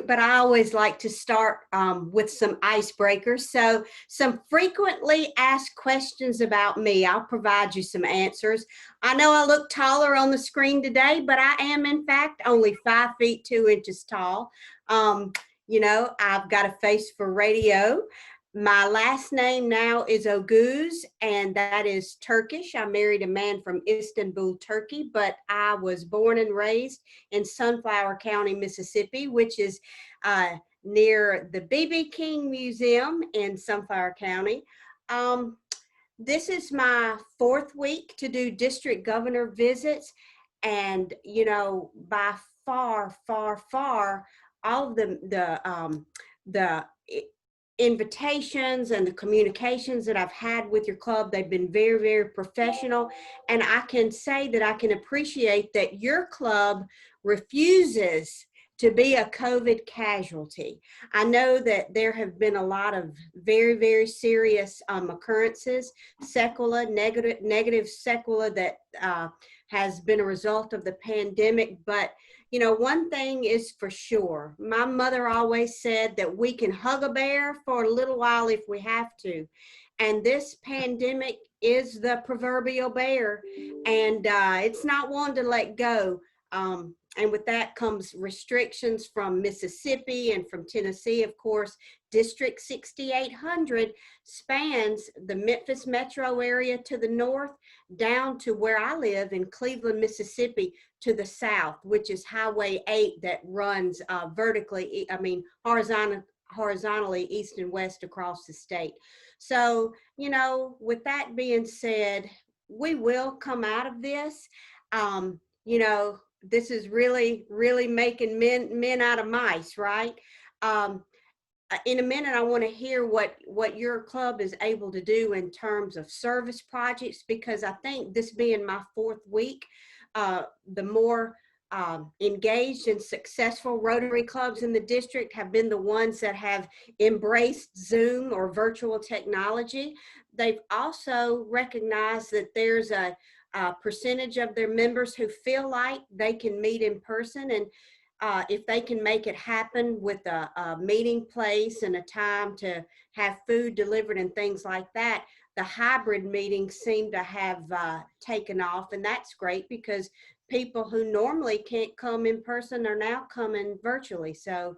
but I always like to start with some icebreakers. So some frequently asked questions about me. I'll provide you some answers. I know I look taller on the screen today, but I am in fact only 5 feet 2 inches tall. You know, I've got a face for radio. My last name now is Oguz, and that is Turkish. I married a man from Istanbul, Turkey, but I was born and raised in Sunflower County, Mississippi, which is near the B.B. King Museum in Sunflower County. This is my 4th week to do district governor visits, and you know, by far, all of the invitations and the communications that I've had with your club, they've been very, very professional. And I can say that I can appreciate that your club refuses to be a COVID casualty. I know that there have been a lot of very, very serious occurrences, negative sequela that has been a result of the pandemic. But you know, one thing is for sure. My mother always said that we can hug a bear for a little while if we have to. And this pandemic is the proverbial bear, and it's not one to let go. And with that comes restrictions from Mississippi and from Tennessee. Of course, District 6800 spans the Memphis metro area to the north down to where I live in Cleveland, Mississippi to the south, which is Highway 8 that runs horizontally east and west across the state. So, you know, with that being said, we will come out of this. You know, this is really, really making men out of mice, right? In a minute, I want to hear what your club is able to do in terms of service projects, because I think this being my 4th week, the more engaged and successful Rotary clubs in the district have been the ones that have embraced Zoom or virtual technology. They've also recognized that there's a percentage of their members who feel like they can meet in person, and if they can make it happen with a meeting place and a time to have food delivered and things like that, the hybrid meetings seem to have taken off, and that's great because people who normally can't come in person are now coming virtually. So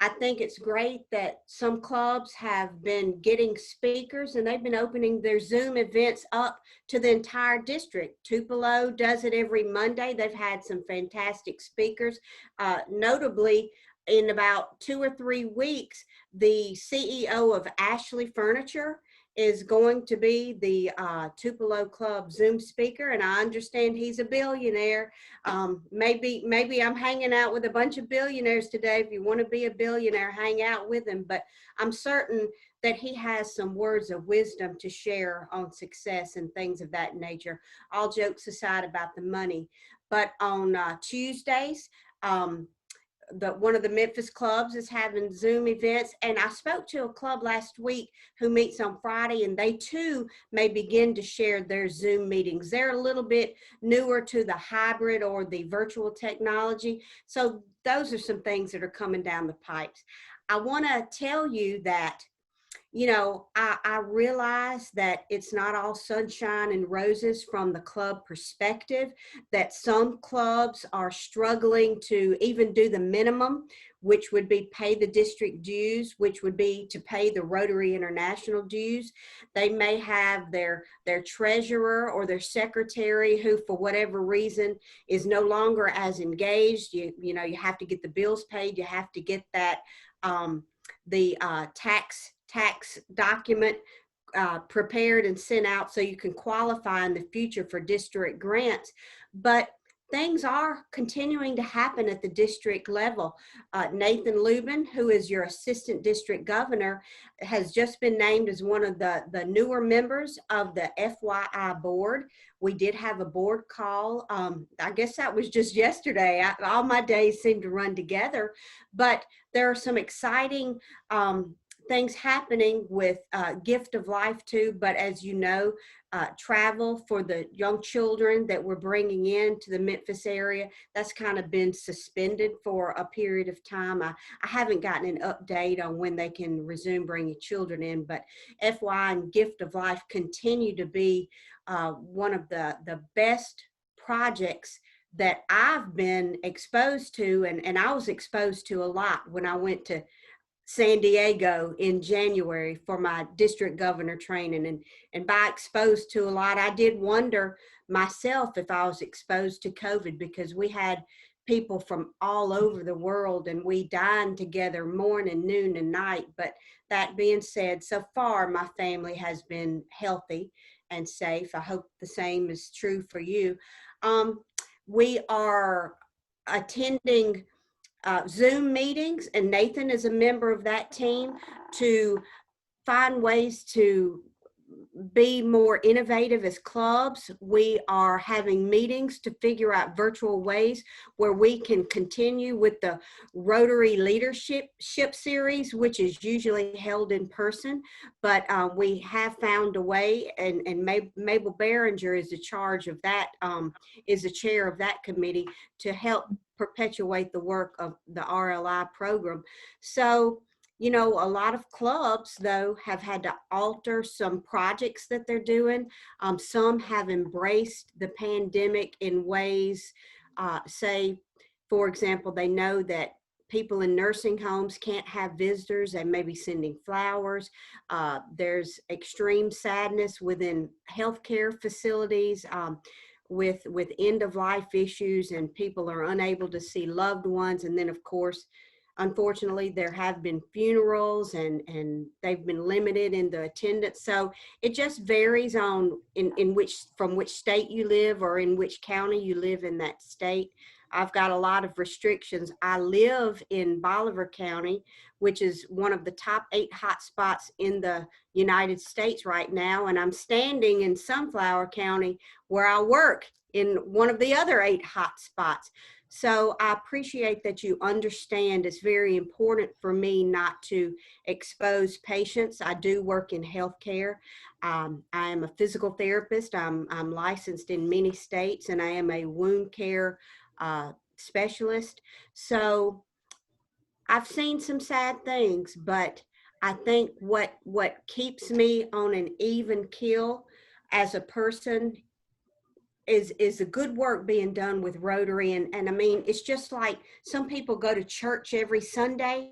I think it's great that some clubs have been getting speakers, and they've been opening their Zoom events up to the entire district. Tupelo does it every Monday. They've had some fantastic speakers. Notably, in about 2 or 3 weeks, the CEO of Ashley Furniture is going to be the Tupelo Club Zoom speaker, and I understand he's a billionaire. Maybe I'm hanging out with a bunch of billionaires today. If you want to be a billionaire, hang out with him. But I'm certain that he has some words of wisdom to share on success and things of that nature. All jokes aside about the money. But on Tuesdays, one of the Memphis clubs is having Zoom events, and I spoke to a club last week who meets on Friday, and they too may begin to share their Zoom meetings. They're a little bit newer to the hybrid or the virtual technology, so those are some things that are coming down the pipes. I want to tell you that, you know, I realize that it's not all sunshine and roses from the club perspective, that some clubs are struggling to even do the minimum, which would be pay the district dues, which would be to pay the Rotary International dues. They may have their treasurer or their secretary who, for whatever reason, is no longer as engaged. You know, you have to get the bills paid. You have to get that, tax document prepared and sent out so you can qualify in the future for district grants. But things are continuing to happen at the district level. Nathan Lubin, who is your assistant district governor, has just been named as one of the newer members of the FYI board. We did have a board call. I guess that was just yesterday. All my days seem to run together, but there are some exciting things happening with Gift of Life too. But as you know, travel for the young children that we're bringing in to the Memphis area. That's kind of been suspended for a period of time. I haven't gotten an update on when they can resume bringing children in, but FY and Gift of Life continue to be one of the best projects that I've been exposed to, and I was exposed to a lot when I went to San Diego in January for my district governor training, and by exposed to a lot, I did wonder myself if I was exposed to COVID, because we had people from all over the world and we dined together morning, noon, and night. But that being said, so far my family has been healthy and safe. I hope the same is true for you. We are attending Zoom meetings, and Nathan is a member of that team, to find ways to be more innovative as clubs. We are having meetings to figure out virtual ways where we can continue with the Rotary Leadership Series, which is usually held in person. But we have found a way, and Mabel Behringer is in charge of that, is the chair of that committee, to help perpetuate the work of the RLI program. So, you know, a lot of clubs, though, have had to alter some projects that they're doing. Some have embraced the pandemic in ways, say, for example, they know that people in nursing homes can't have visitors. They may be sending flowers. There's extreme sadness within healthcare facilities with end-of-life issues, and people are unable to see loved ones. And then, of course, unfortunately, there have been funerals, and they've been limited in the attendance. So it just varies on from which state you live, or in which county you live in that state. I've got a lot of restrictions. I live in Bolivar County, which is one of the top 8 hotspots in the United States right now. And I'm standing in Sunflower County, where I work, in one of the other 8 hotspots. So I appreciate that you understand it's very important for me not to expose patients. I do work in healthcare. I am a physical therapist. I'm licensed in many states, and I am a wound care specialist. So I've seen some sad things, but I think what keeps me on an even keel as a person is the good work being done with Rotary. And I mean, it's just like some people go to church every Sunday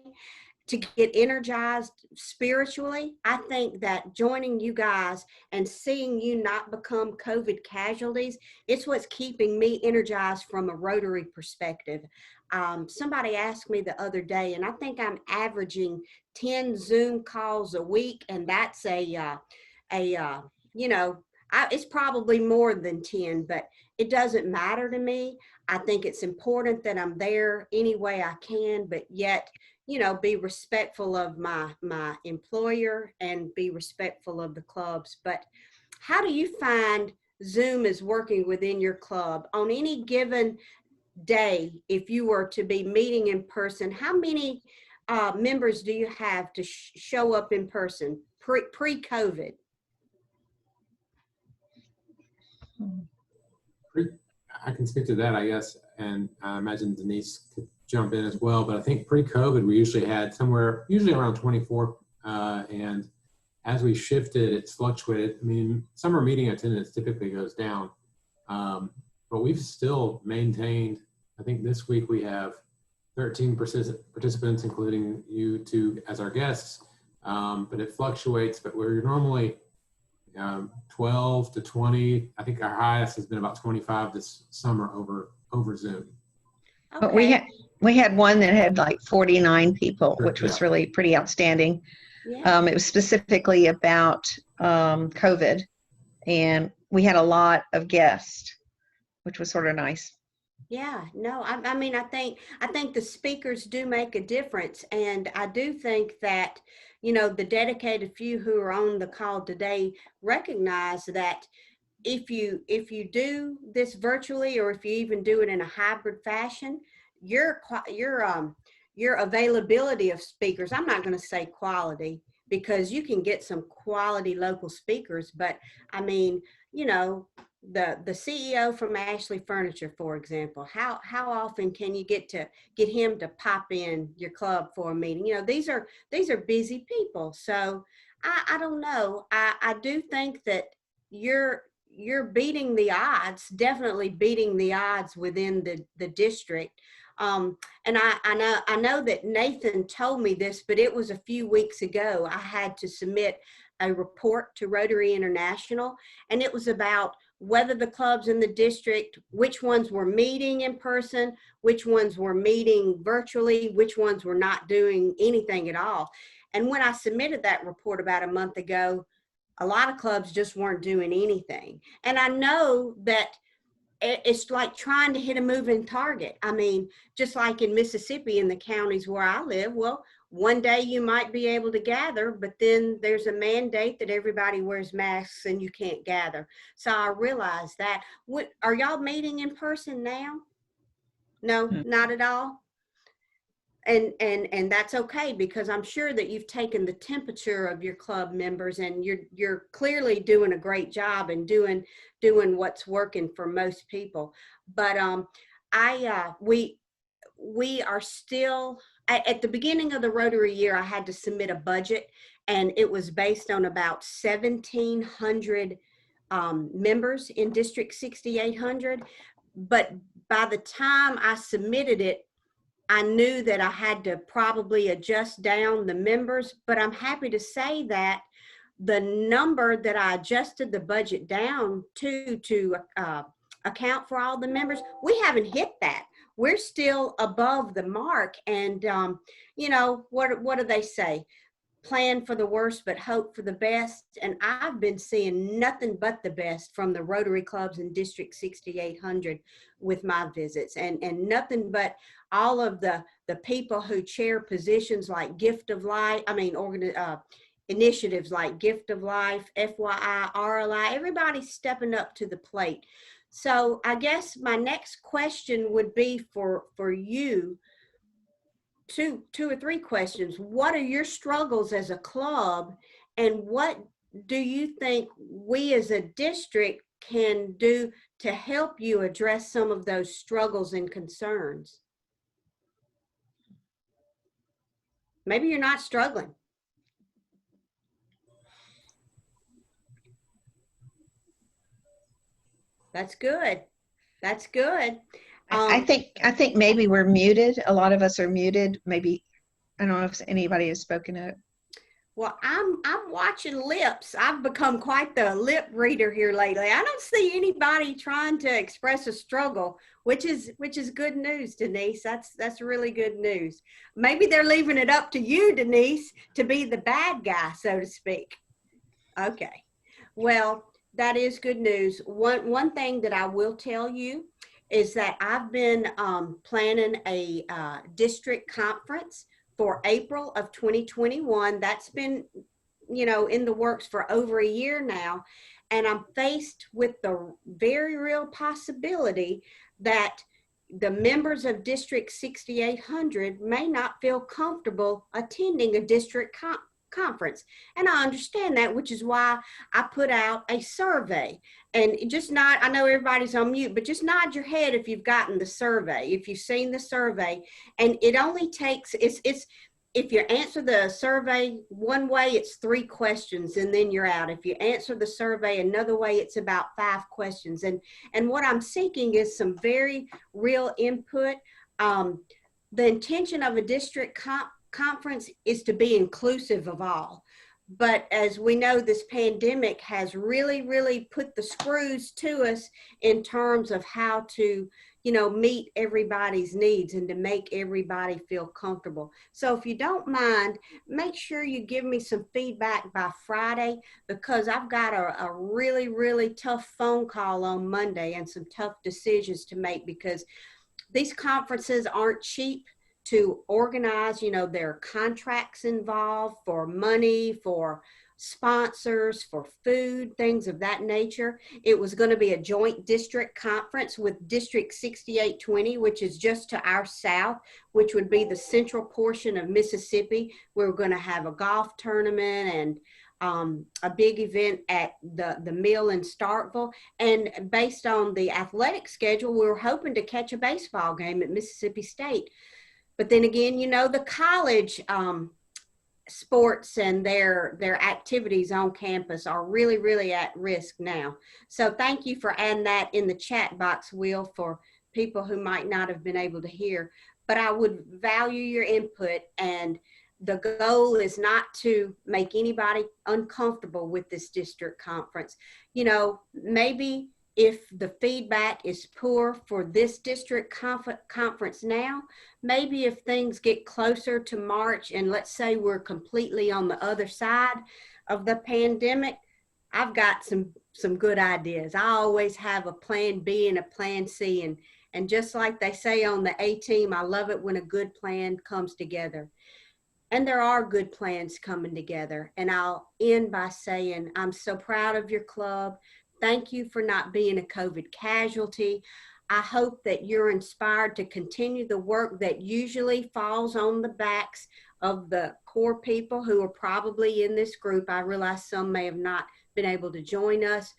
to get energized spiritually. I think that joining you guys and seeing you not become COVID casualties, it's what's keeping me energized from a Rotary perspective. Somebody asked me the other day, and I think I'm averaging 10 Zoom calls a week, and that's you know, it's probably more than 10, but it doesn't matter to me. I think it's important that I'm there any way I can, but yet, you know, be respectful of my employer and be respectful of the clubs. But how do you find Zoom is working within your club? On any given day, if you were to be meeting in person, how many members do you have to show up in person pre-COVID? I can speak to that, I guess, and I imagine Denise could jump in as well. But I think pre-COVID, we usually had usually around 24. And as we shifted, it's fluctuated. I mean, summer meeting attendance typically goes down, but we've still maintained. I think this week we have 13 participants, including you two as our guests. But it fluctuates. But we're normally 12 to 20. I think our highest has been about 25 this summer over Zoom. Okay. But we had one that had like 49 people, Sure, which was really pretty outstanding. Yeah. It was specifically about COVID, and we had a lot of guests, which was sort of nice. Yeah, no, I mean, I think the speakers do make a difference. And I do think that, you know, the dedicated few who are on the call today recognize that if you do this virtually, or if you even do it in a hybrid fashion, your availability of speakers, I'm not going to say quality, because you can get some quality local speakers. But I mean, you know, the CEO from Ashley Furniture, for example, how often can you get him to pop in your club for a meeting? You know, these are busy people. So I don't know. I do think that you're beating the odds, definitely beating the odds within the district. And I know that Nathan told me this, but it was a few weeks ago. I had to submit a report to Rotary International, and it was about whether the clubs in the district, which ones were meeting in person, which ones were meeting virtually, which ones were not doing anything at all. And when I submitted that report about a month ago, a lot of clubs just weren't doing anything. And I know that it's like trying to hit a moving target. I mean, just like in Mississippi, in the counties where I live, well, one day you might be able to gather, but then there's a mandate that everybody wears masks and you can't gather. So I realize that. What, are y'all meeting in person now? No, not at all. And that's okay, because I'm sure that you've taken the temperature of your club members, and you're clearly doing a great job and doing what's working for most people. But we are still at the beginning of the Rotary year. I had to submit a budget, and it was based on about 1,700 members in District 6800. But by the time I submitted it, I knew that I had to probably adjust down the members, but I'm happy to say that the number that I adjusted the budget down to account for all the members, we haven't hit that. We're still above the mark. And, you know, what do they say? Plan for the worst, but hope for the best. And I've been seeing nothing but the best from the Rotary clubs in District 6800 with my visits, and nothing but all of the people who chair positions like Gift of Life, initiatives like Gift of Life, FYI, RLI, everybody's stepping up to the plate. So I guess my next question would be for you, two or three questions. What are your struggles as a club, and what do you think we as a district can do to help you address some of those struggles and concerns? Maybe you're not struggling. That's good. That's good. I think maybe we're muted. A lot of us are muted. Maybe, I don't know if anybody has spoken up. Well, I'm watching lips. I've become quite the lip reader here lately. I don't see anybody trying to express a struggle, which is good news, Denise. That's really good news. Maybe they're leaving it up to you, Denise, to be the bad guy, so to speak. Okay. Well, that is good news. One thing that I will tell you is that I've been planning a district conference for April of 2021. That's been, you know, in the works for over a year now. And I'm faced with the very real possibility that the members of District 6800 may not feel comfortable attending a district conference. And I understand that, which is why I put out a survey. And just nod, I know everybody's on mute, but just nod your head if you've gotten the survey, if you've seen the survey. And it only takes, if you answer the survey one way, it's 3 questions and then you're out. If you answer the survey another way, it's about 5 questions. And what I'm seeking is some very real input. The intention of a district conference is to be inclusive of all. But as we know, this pandemic has really, really put the screws to us in terms of how to, you know, meet everybody's needs and to make everybody feel comfortable. So if you don't mind, make sure you give me some feedback by Friday, because I've got a really, really tough phone call on Monday and some tough decisions to make, because these conferences aren't cheap to organize. You know, there are contracts involved for money, for sponsors, for food, things of that nature. It was going to be a joint district conference with District 6820, which is just to our south, which would be the central portion of Mississippi. We were going to have a golf tournament and a big event at the mill in Starkville. And based on the athletic schedule, we were hoping to catch a baseball game at Mississippi State. But then again, you know, the college sports and their activities on campus are really, really at risk now. So thank you for adding that in the chat box, Will, for people who might not have been able to hear. But I would value your input, and the goal is not to make anybody uncomfortable with this district conference. You know, maybe if the feedback is poor for this district conference now, maybe if things get closer to March and let's say we're completely on the other side of the pandemic, I've got some good ideas. I always have a plan B and a plan C. And just like they say on the A-Team, I love it when a good plan comes together. And there are good plans coming together. And I'll end by saying, I'm so proud of your club. Thank you for not being a COVID casualty. I hope that you're inspired to continue the work that usually falls on the backs of the core people who are probably in this group. I realize some may have not been able to join us,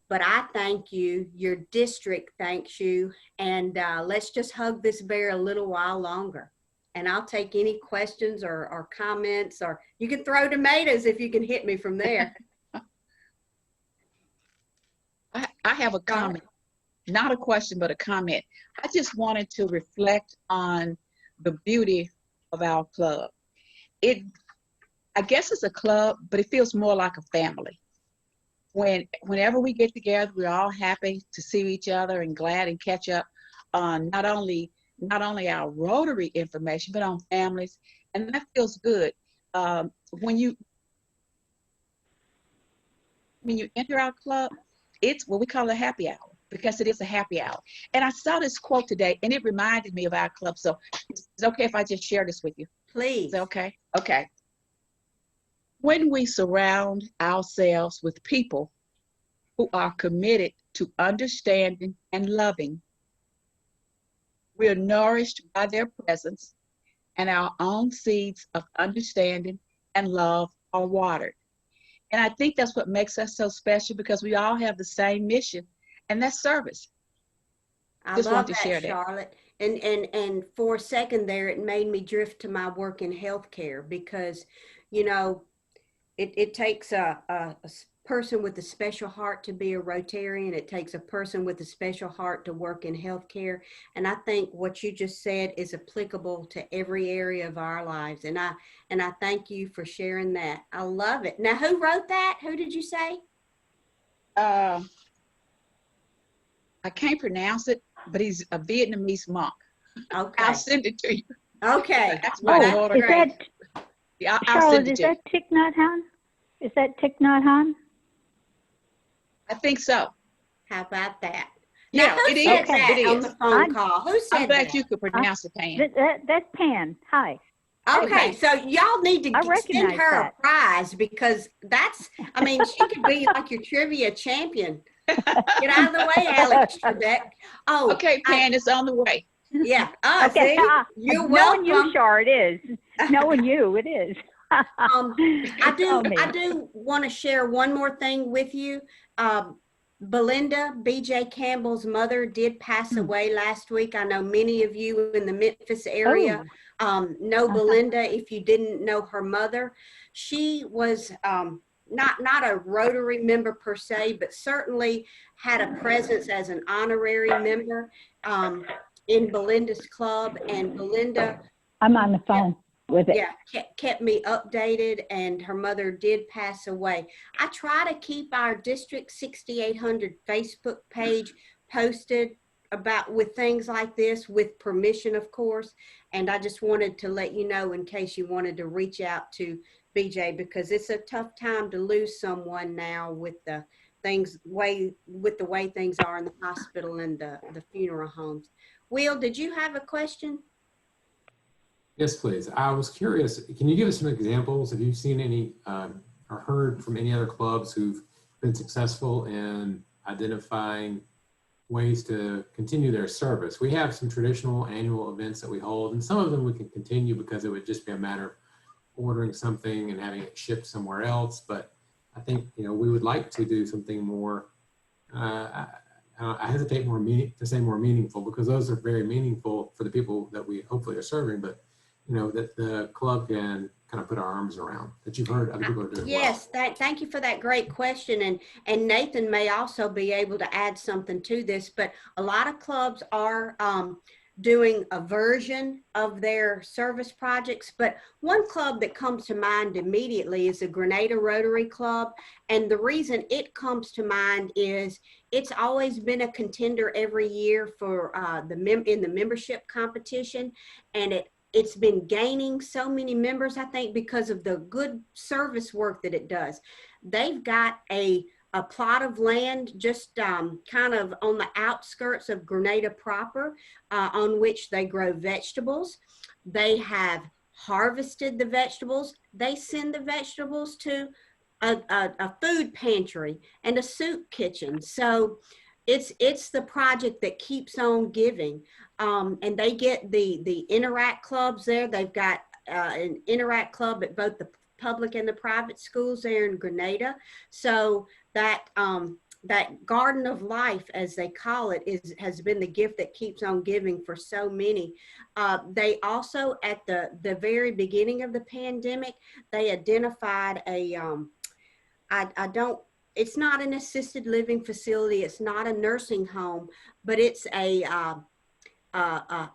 but I thank you. Your district thanks you. And let's just hug this bear a little while longer. And I'll take any questions or comments, or you can throw tomatoes if you can hit me from there. I have a comment, not a question, but a comment. I just wanted to reflect on the beauty of our club. I guess it's a club, but it feels more like a family. Whenever we get together, we're all happy to see each other and glad and catch up on not only our Rotary information, but on families, and that feels good. When you enter our club, it's what we call a happy hour, because it is a happy hour. And I saw this quote today, and it reminded me of our club. So it's okay if I just share this with you? Please. Is that okay? Okay. When we surround ourselves with people who are committed to understanding and loving, we are nourished by their presence, and our own seeds of understanding and love are watered. And I think that's what makes us so special, because we all have the same mission, and that's service. I Just love wanted to that, share that. Charlotte. And for a second there, it made me drift to my work in healthcare, because, you know, it takes a person with a special heart to be a Rotarian. It takes a person with a special heart to work in healthcare. And I think what you just said is applicable to every area of our lives. And I thank you for sharing that. I love it. Now, who wrote that? Who did you say? I can't pronounce it, but he's a Vietnamese monk. Okay. I'll send it to you. Okay. That's my Well, daughter. Is that, Yeah, I'll Charlotte, send it is to you. that Thich Nhat Hanh? Is that Thich Nhat Hanh? I think so. How about that? Yeah, Now, who it said is. that It on is. the phone call? Who said I'm glad that? you could pronounce it, Pam. That's Pan. Hi. Okay, so y'all need to I send recognize her that. a prize, because that's, I mean, she could be like your trivia champion. Get out of the way, Alex Trebek. Oh, Okay, Pan, it's on the way. yeah. Oh, Okay. see, you're Knowing you, welcome. Char, it is. Knowing you, it is. I do want to share one more thing with you. Belinda, BJ Campbell's mother, did pass away last week. I know many of you in the Memphis area know Belinda. If you didn't know her mother, she was not a Rotary member per se, but certainly had a presence as an honorary member in Belinda's club. And Belinda, I'm on the phone with it. yeah, kept me updated, and her mother did pass away. I try to keep our District 6800 Facebook page posted about with things like this, with permission, of course. And I just wanted to let you know, in case you wanted to reach out to BJ, because it's a tough time to lose someone now with the way things are in the hospital and the funeral homes. Will, did you have a question? Yes, please. I was curious, can you give us some examples? Have you seen any or heard from any other clubs who've been successful in identifying ways to continue their service. We have some traditional annual events that we hold, and some of them we can continue because it would just be a matter of ordering something and having it shipped somewhere else. But I think, you know, we would like to do something more, I hesitate to say more meaningful, because those are very meaningful for the people that we hopefully are serving, but you know, that the club can kind of put our arms around, that you've heard other people are doing. Yes, well. thank you for that great question. And Nathan may also be able to add something to this, but a lot of clubs are doing a version of their service projects. But one club that comes to mind immediately is the Grenada Rotary Club. And the reason it comes to mind is it's always been a contender every year for in the membership competition. And it's been gaining so many members, I think, because of the good service work that it does. They've got a plot of land just kind of on the outskirts of Grenada proper, on which they grow vegetables. They have harvested the vegetables. They send the vegetables to a food pantry and a soup kitchen. So it's the project that keeps on giving. And they get the Interact clubs there. They've got an Interact club at both the public and the private schools there in Grenada. So that garden of life, as they call it, has been the gift that keeps on giving for so many. They also, at the very beginning of the pandemic, they identified it's not an assisted living facility, it's not a nursing home, but it's a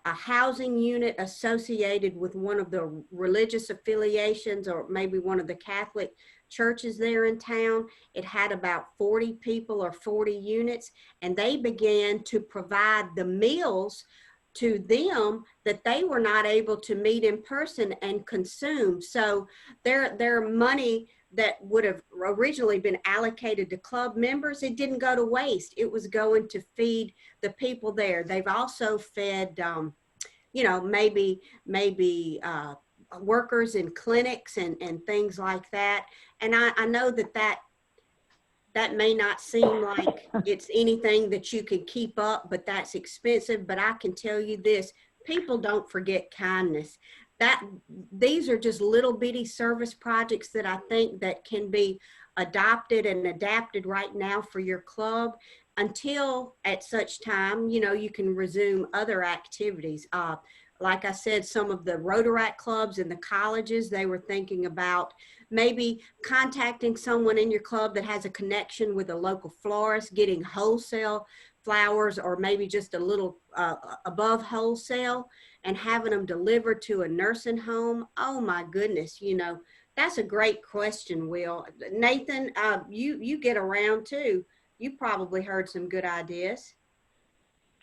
housing unit associated with one of the religious affiliations, or maybe one of the Catholic churches there in town. It had about 40 people or 40 units, and they began to provide the meals to them that they were not able to meet in person and consume. So their money that would have originally been allocated to club members, it didn't go to waste. It was going to feed the people there. They've also fed, you know, maybe workers in clinics and things like that. And I know that may not seem like it's anything that you can keep up, but that's expensive. But I can tell you this, people don't forget kindness. These are just little bitty service projects that I think that can be adopted and adapted right now for your club, until at such time, you know, you can resume other activities. Like I said, some of the Rotaract clubs in the colleges, they were thinking about maybe contacting someone in your club that has a connection with a local florist, getting wholesale flowers, or maybe just a little above wholesale, and having them delivered to a nursing home. Oh my goodness, you know, that's a great question, Will. Nathan, you get around too. You probably heard some good ideas.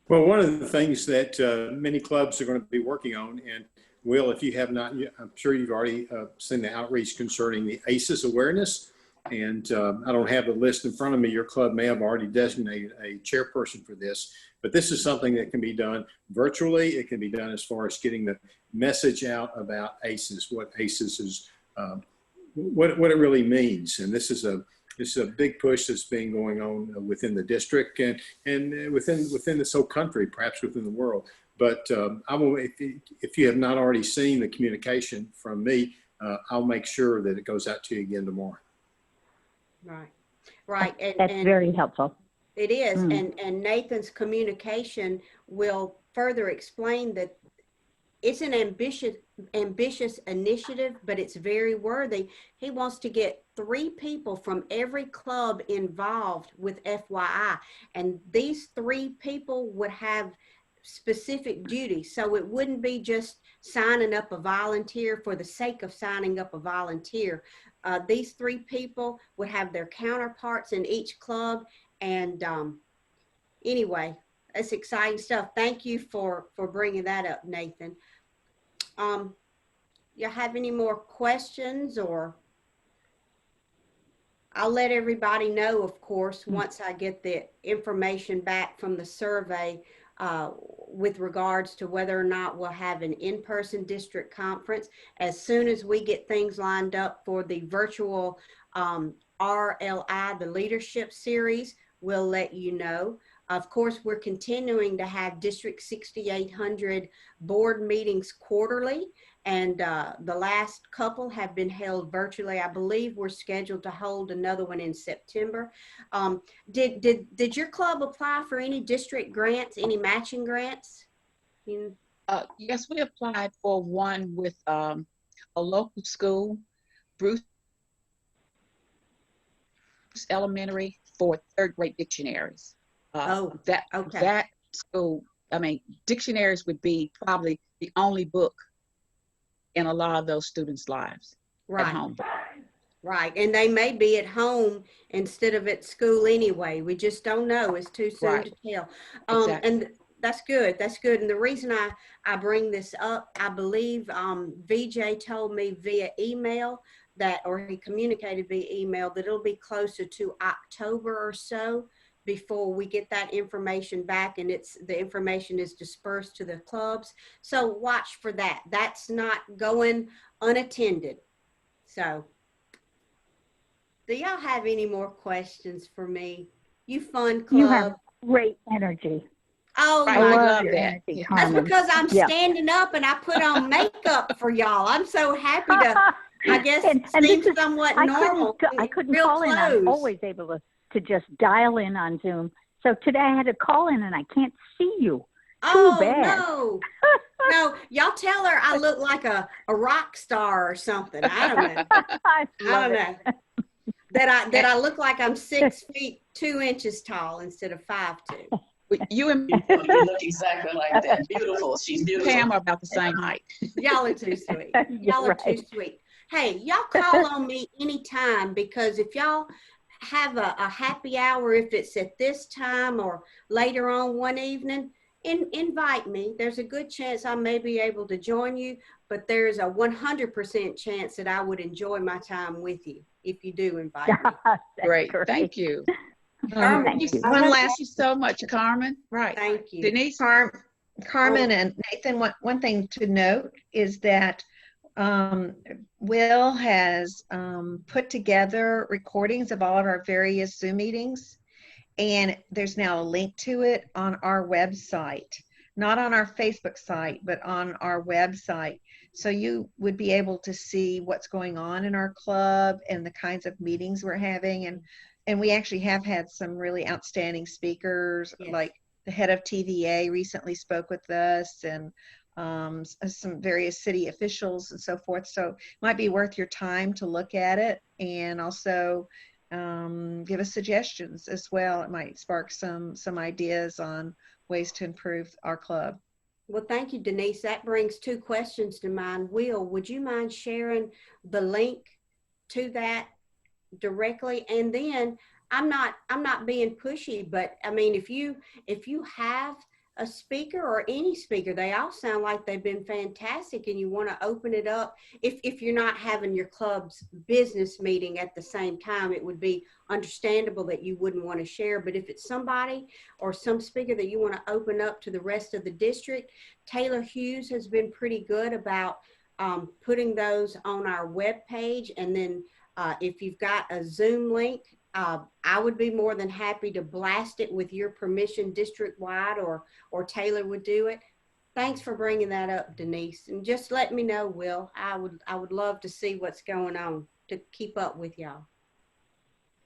Well, one of the things that many clubs are going to be working on, and Will, if you have not, I'm sure you've already seen the outreach concerning the ACEs awareness. And I don't have the list in front of me. Your club may have already designated a chairperson for this, but this is something that can be done virtually. It can be done as far as getting the message out about ACEs, what ACEs is, what it really means. And this is a big push that's been going on within the district and within this whole country, perhaps within the world. But if you have not already seen the communication from me, I'll make sure that it goes out to you again tomorrow. Right. That's very helpful. It is. And Nathan's communication will further explain that it's an ambitious initiative, but it's very worthy. He wants to get 3 people from every club involved with FYI. And these 3 people would have specific duties. So it wouldn't be just signing up a volunteer for the sake of signing up a volunteer. These 3 people would have their counterparts in each club. And anyway, that's exciting stuff. Thank you for bringing that up, Nathan. You have any more questions? Or I'll let everybody know, of course, once I get the information back from the survey with regards to whether or not we'll have an in-person district conference. As soon as we get things lined up for the virtual RLI, the Leadership Series, we'll let you know. Of course, we're continuing to have District 6800 board meetings quarterly, and the last couple have been held virtually. I believe we're scheduled to hold another one in September. Did your club apply for any district grants, any matching grants? Yes, we applied for one with a local school, Bruce Elementary, for third grade dictionaries. That school, I mean, dictionaries would be probably the only book in a lot of those students' lives at home. Right, and they may be at home instead of at school anyway. We just don't know. It's too soon to tell. Exactly. And that's good. That's good. And the reason I bring this up, I believe VJ told me via email that, or he communicated via email, that it'll be closer to October or so before we get that information back, and the information is dispersed to the clubs. So watch for that. That's not going unattended. So do y'all have any more questions for me? You fun club. You have great energy. Oh, Right, my I God. love that. Energy, Yeah. That's Carmen. because I'm Yeah. standing up and I put on makeup for y'all. I'm so happy to, I guess, and seem this is, somewhat I normal. couldn't real call in. I'm close. always able to just dial in on Zoom. So today I had to call in and I can't see you. Oh, bad. no. No, y'all tell her I look like a rock star or something. I don't know. I love I don't it. know. That I look like I'm 6 feet 2 inches tall instead of 5'2". You and You look exactly like that. Beautiful. She's beautiful. Pam are about the same height. Y'all are too sweet. You're Y'all are too right. sweet. Hey, y'all call on me anytime, because if y'all have a happy hour, if it's at this time or later on one evening, invite me. There's a good chance I may be able to join you, but there's a 100% chance that I would enjoy my time with you if you do invite me. That's Great. Thank you. Thank you. One last Thank you so much, Carmen. Right. Thank you. Denise? Carmen and Nathan, one thing to note is that Will has put together recordings of all of our various Zoom meetings, and there's now a link to it on our website, not on our Facebook site, but on our website. So you would be able to see what's going on in our club and the kinds of meetings we're having. And we actually have had some really outstanding speakers, Yes. like the head of TVA recently spoke with us, and some various city officials and so forth. So it might be worth your time to look at it, and also give us suggestions as well. It might spark some ideas on ways to improve our club. Well, thank you, Denise. That brings two questions to mind. Will, would you mind sharing the link to that directly? And then I'm not being pushy, but I mean, if you have a speaker or any speaker, they all sound like they've been fantastic, and you want to open it up. If you're not having your club's business meeting at the same time, it would be understandable that you wouldn't want to share. But if it's somebody or some speaker that you want to open up to the rest of the district, Taylor Hughes has been pretty good about putting those on our webpage. And then if you've got a Zoom link, I would be more than happy to blast it with your permission district-wide, or Taylor would do it. Thanks for bringing that up, Denise. And just let me know, Will. I would love to see what's going on to keep up with y'all.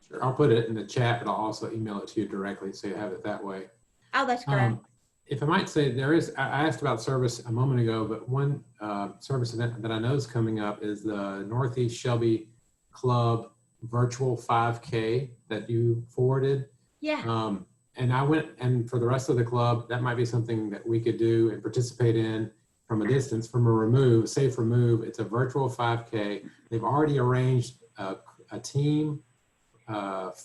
Sure, I'll put it in the chat, but I'll also email it to you directly so you have it that way. Oh, that's great. If I might say, I asked about service a moment ago, but one service event that I know is coming up is the Northeast Shelby Club virtual 5K that you forwarded. Yeah. And I went, and for the rest of the club, that might be something that we could do and participate in from a distance, from a safe remove. It's a virtual 5K. They've already arranged a team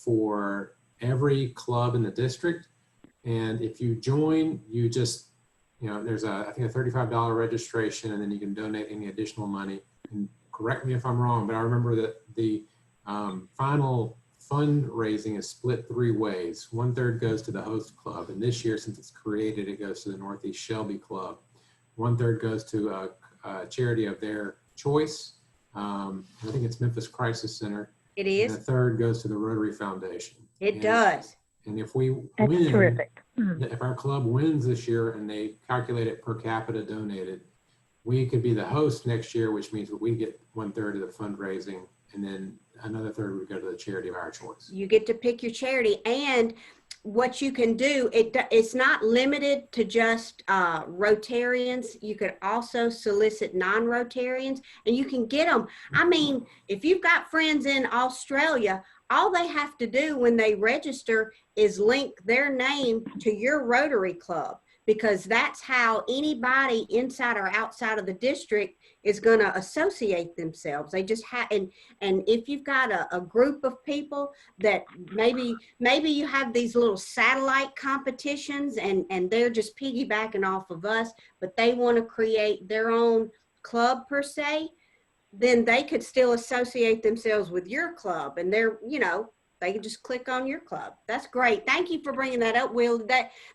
for every club in the district. And if you join, you just, there's I think a $35 registration, and then you can donate any additional money. And correct me if I'm wrong, but I remember that the final fundraising is split 3 ways. 1/3 goes to the host club, and this year, since it's created, it goes to the Northeast Shelby Club. 1/3 goes to a charity of their choice. I think it's Memphis Crisis Center. It and a is. third goes to the Rotary Foundation. It And- does. And if we That's win, terrific. Mm. if our club wins this year and they calculate it per capita donated, we could be the host next year, which means that we get 1/3 of the fundraising, and then another third would go to the charity of our choice. You get to pick your charity, and what you can do, it's not limited to just Rotarians. You could also solicit non-Rotarians, and you can get them. I mean, if you've got friends in Australia, all they have to do when they register is link their name to your Rotary Club, because that's how anybody inside or outside of the district is going to associate themselves. They just have, and if you've got a group of people that maybe you have these little satellite competitions, and they're just piggybacking off of us, but they want to create their own club per se, then they could still associate themselves with your club, and they're, you know, they can just click on your club. That's great. Thank you for bringing that up, Will.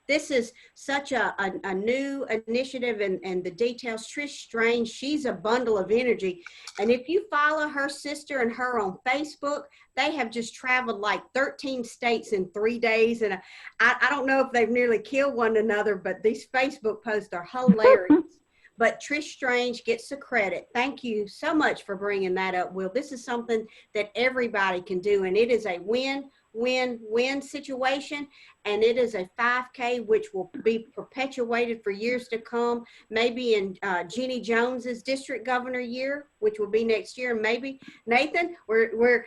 This is such a new initiative, and the details. Trish Strange, she's a bundle of energy. And if you follow her sister and her on Facebook, they have just traveled like 13 states in 3 days. And I don't know if they've nearly killed one another, but these Facebook posts are hilarious. But Trish Strange gets the credit. Thank you so much for bringing that up, Will. This is something that everybody can do, and it is a win-win-win situation, and it is a 5K which will be perpetuated for years to come, maybe in Jeannie Jones's district governor year, which will be next year. And maybe, Nathan, we're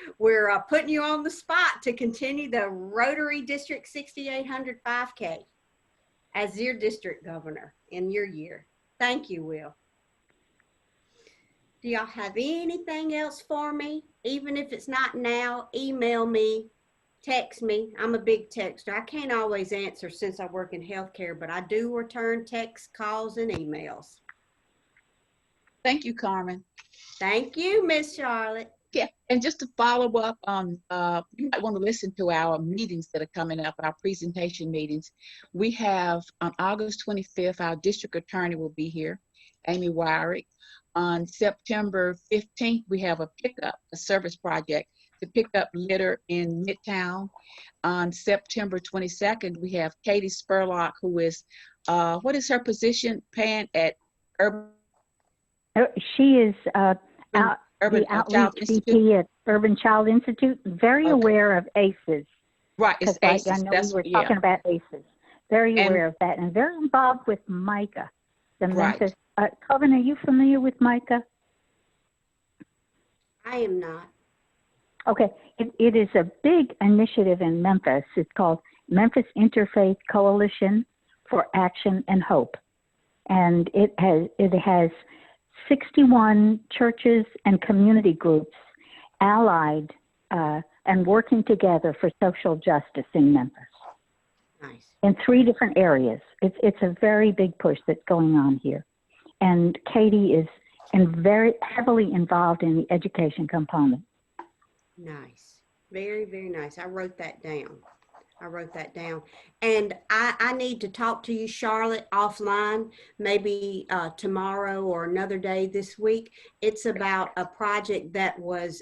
putting you on the spot to continue the Rotary District 6800 5K as your district governor in your year. Thank you, Will. Do y'all have anything else for me? Even if it's not now, email me, text me. I'm a big texter. I can't always answer since I work in healthcare, but I do return texts, calls, and emails. Thank you, Carmen. Thank you, Miss Charlotte. Yeah, and just to follow up on, you might want to listen to our meetings that are coming up, our presentation meetings. We have on August 25th, our district attorney will be here, Amy Wyrick. On September 15th, we have a service project to pick up litter in Midtown. On September 22nd, we have Katie Spurlock, who is, what is her position, Pan, at Urban? She is Urban the Child outreach Institute. VP at Urban Child Institute, very aware of ACEs. Right, it's Because ACEs. I know we were talking about ACEs. Very aware of that, and very involved with Micah, the Memphis. Calvin, are you familiar with Micah? I am not. Okay, it is a big initiative in Memphis. It's called Memphis Interfaith Coalition for Action and Hope, and it has 61 churches and community groups allied and working together for social justice in Memphis. Nice. In 3 different areas. It's a very big push that's going on here. And Katie is very heavily involved in the education component. Nice. Very, very nice. I wrote that down. And I need to talk to you, Charlotte, offline, maybe tomorrow or another day this week. It's about a project that was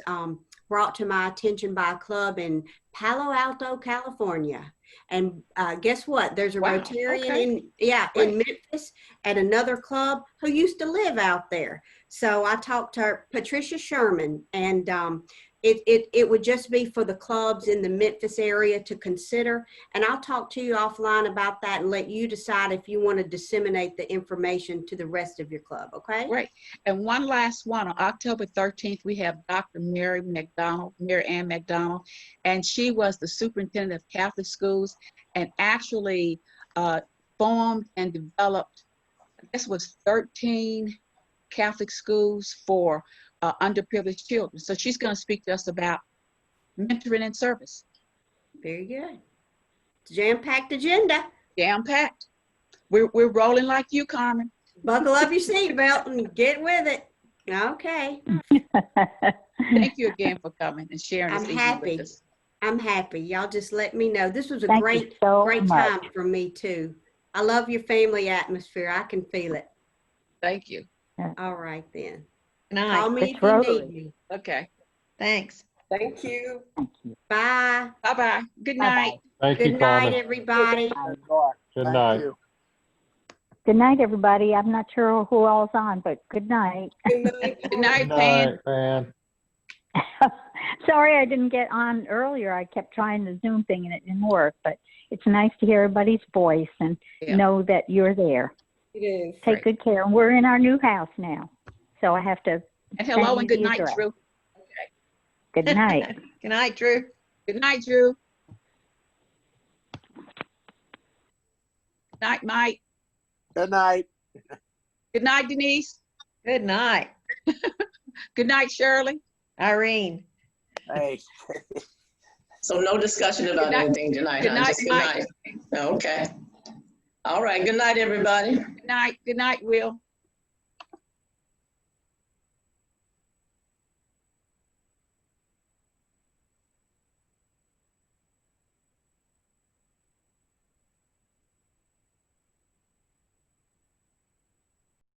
brought to my attention by a club in Palo Alto, California. And guess what? There's a Rotarian in Memphis at another club who used to live out there. So I talked to her, Patricia Sherman, and it would just be for the clubs in the Memphis area to consider. And I'll talk to you offline about that and let you decide if you want to disseminate the information to the rest of your club, okay? Right. And one last one. On October 13th, we have Dr. Mary Ann McDonald, and she was the superintendent of Catholic schools and actually formed and developed, I guess it was 13 Catholic schools for underprivileged children. So she's going to speak to us about mentoring and service. Very good. Jam-packed agenda. Jam-packed. We're rolling like you, Carmen. Buckle up your seatbelt and get with it. Okay. Thank you again for coming and sharing this evening with us. I'm happy. Y'all just let me know. This was a Thank great you so time much. for me too. I love your family atmosphere. I can feel it. Thank you. All right then. Nice. Call me It's if you Rotary. need me. Okay. Thanks. Thank Thank you. Thank you. Bye. Bye-bye. Good Bye-bye. night. Thank you, Good night, Carmen. everybody. Good Thank night. you. Good night, everybody. I'm not sure who all's on, but good night. Good night. Good night, Good Pan. night, Pan. Sorry I didn't get on earlier. I kept trying the Zoom thing and it didn't work, but it's nice to hear everybody's voice and Yeah. know that you're there. It is. Take good care. And we're in our new house now, so I have to And hello send and you good the night, address. Drew. Good night. Good night, Drew. Good night, Drew. Good night, Mike. Good night. Good night, Denise. Good night, Good night, Shirley. Irene. Hey. So no discussion about Good night. anything tonight, Good huh? night, Just good Mike. night. Okay. All right. Good night, everybody. Good night. Good night, Will.